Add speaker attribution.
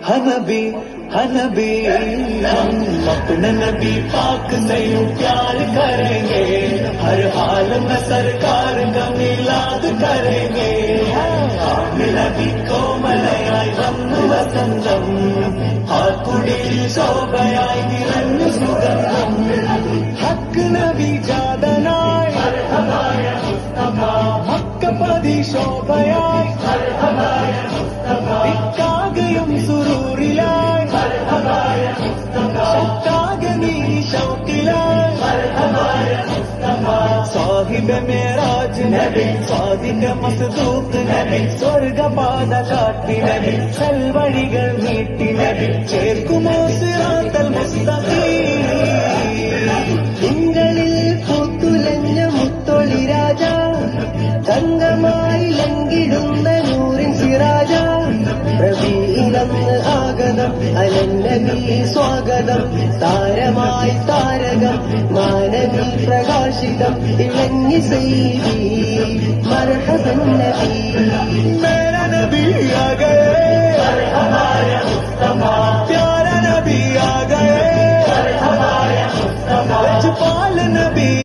Speaker 1: हनबी हनबी हम अपने नबी पाक से यूं प्यार करेंगे, हर हाल में सरकार का मिलाद करेंगे। നബി കോമലയായി വന്നു വസന്തം, ആ കുടിൽ ശോഭയായി നിറഞ്ഞു സുഗന്ധം. ഹക്ക് നബി ജാതനായി മക്കപതി ശോഭയായി ഇക്കാകയും സുരൂറിലായി ശത്താകെ നീ ശൗക്കിലായി സാഹിബ് മേരാജ് നബി സാദിഖ് മസ്ദൂഖ് നബി സ്വർഗപാത കാട്ടി നബി സൽവഴികൾ നീട്ടി നബി ചേർക്കുമോ സിറാത്തൽ മുസ്തഖീം. തിങ്കളിൽ പൂത്തുലഞ്ഞ മുത്തൊളി രാജ, തങ്കമായി ലംഘിടുന്ന നൂറിൻ സിറാജ. റബീഇലന്ന് ആഗതം അലന്നബി സ്വാഗതം, താരമായി താരകം മാനവി പ്രകാശിതം ഇളങ്ങി സൈദി മർഹബൻ നബി.